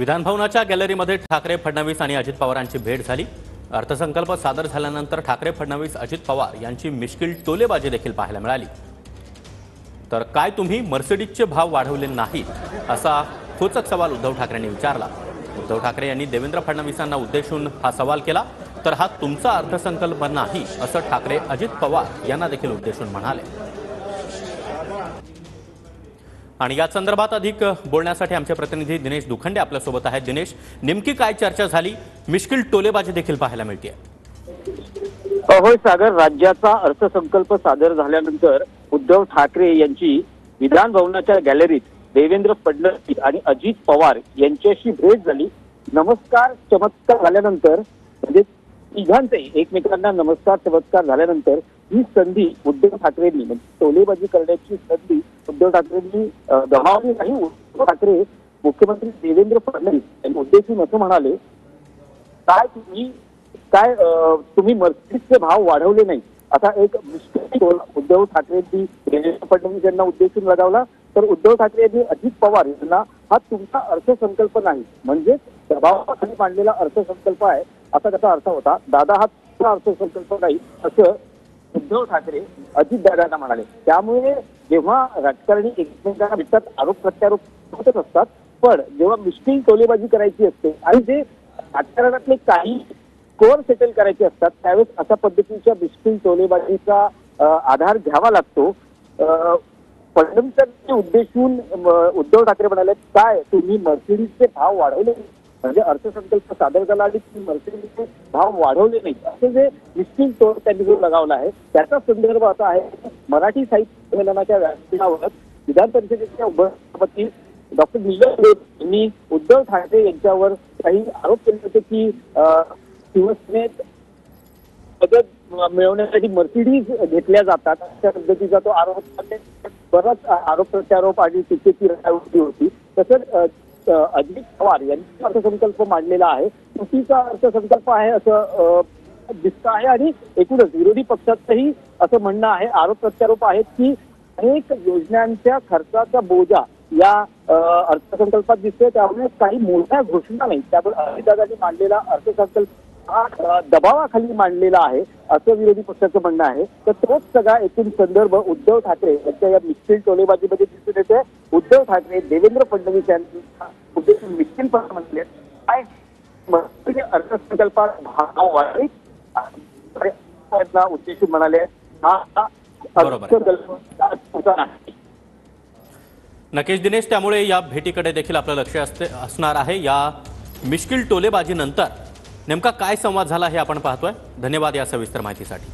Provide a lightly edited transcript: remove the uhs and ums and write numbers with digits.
विधानभवनाच्या गॅलरीमध्ये ठाकरे फडणवीस आणि अजित पवारांची भेट झाली। अर्थसंकल्प सादर झाल्यानंतर ठाकरे फडणवीस अजित पवार यांची मिश्किल टोलेबाजी देखील पाहायला मिळाली। तर काय तुम्ही मर्सिडीजचे भाव वाढवले नाहीत असा खोचक सवाल उद्धव ठाकरेंनी विचारला। उद्धव ठाकरे यांनी देवेंद्र फडणवीसांना उद्देशून हा सवाल केला। तर हा तुमचा अर्थसंकल्प नाही असं ठाकरे अजित पवार यांना देखील उद्देशून म्हणाले। आणि या संदर्भात अधिक बोलण्यासाठी आमचे प्रतिनिधी दिनेश दुखंडे आपल्या सोबत आहेत। दिनेश, नेमकी काय चर्चा झाली? मिश्किल टोलेबाजी देखील पाहायला मिळते। होय सागर, राज्याचा अर्थसंकल्प सादर झाल्यानंतर उद्धव ठाकरे यांची विधान भवनाच्या गॅलरीत देवेंद्र फडणवीस आणि अजित पवार यांच्याशी भेट झाली। नमस्कार चमत्कार झाल्यानंतर म्हणजे तिघांचे एकमेकांना नमस्कार चमत्कार झाल्यानंतर ही संधी उद्धव ठाकरेंनी म्हणजे टोलेबाजी करण्याची संधी उद्धव ठाकरेंनी गमावली नाही। उद्धव ठाकरे मुख्यमंत्री देवेंद्र फडणवीस यांनी उद्देशून असं म्हणाले, तुम्ही मर्सिडीजचे भाव वाढवले नाही असा एक मिश्किल उद्धव ठाकरेंनी देवेंद्र फडणवीस यांना उद्देशून लगावला। तर उद्धव ठाकरे यांनी अजित पवार यांना हा तुमचा अर्थसंकल्प नाही म्हणजे दबावाखाली मांडलेला अर्थसंकल्प आहे असा त्याचा अर्थ होता। दादा हा तुमचा अर्थसंकल्प नाही असं उद्धव ठाकरे अजित दादांना म्हणाले। त्यामुळे जेव्हा राजकारणी एकमेकांना भेटतात आरोप प्रत्यारोप होतच असतात, पण जेव्हा मिश्किल टोलेबाजी करायची असते आणि जे राजकारणातले काही स्कोअर सेटल करायचे असतात त्यावेळेस अशा पद्धतीच्या मिश्किल टोलेबाजीचा आधार घ्यावा लागतो। फडणवीसांचे उद्देशून उद्धव ठाकरे म्हणाले, काय तुम्ही मर्सिडीजचे भाव वाढवले म्हणजे अर्थसंकल्प सादर झाला आणि तुम्ही मर्सिडीजचे भाव वाढवले नाही असे जे मिश्किल टोल त्यांनी जो लगावला आहे त्याचा संदर्भ असा आहे की मराठी साहित्य संमेलनाच्या व्यासपीठावर विधान परिषदेच्या उपसभापती डॉक्टर नीलम यांनी उद्धव ठाकरे यांच्यावर काही आरोप केले होते की शिवसेनेत पद मिळवण्यासाठी मर्सिडीज घेतल्या जातात अशा पद्धतीचा तो आरोप बराच आरोप प्रत्यारोप आणि टीकेची राजवटी होती। तसंच अजित पवार यांनी अर्थसंकल्प मांडलेला आहे, चुकीचा अर्थसंकल्प आहे असं दिसतं आहे आणि एकूणच विरोधी पक्षाचंही असं म्हणणं आहे, आरोप प्रत्यारोप आहेत की अनेक योजनांच्या खर्चाचा बोजा या अर्थसंकल्पात दिसतोय। त्यामुळे काही मोठ्या घोषणा नाही, त्यामुळे अजितदादांनी मांडलेला अर्थसंकल्प हा दबावाखाली मांडलेला आहे असं विरोधी पक्षाचं म्हणणं आहे। तर तोच सगळा एकूण संदर्भ उद्धव ठाकरे यांच्या या मिश्किल टोलेबाजीमध्ये दिसून येते। उद्धव ठाकरे देवेंद्र फडणवीस यांना उद्देशून मिश्किलपणा म्हटले, काय अर्थसंकल्पात भाव वाढले उद्देशून म्हणाले हा अर्थसंकल्प नाही। नक्कीच दिनेश, त्यामुळे या भेटीकडे देखील आपलं लक्ष असणार आहे। या मिश्किल टोलेबाजी नंतर नेमका काय संवाद झाला हे आपण पाहतोय। धन्यवाद या सविस्तर माहितीसाठी।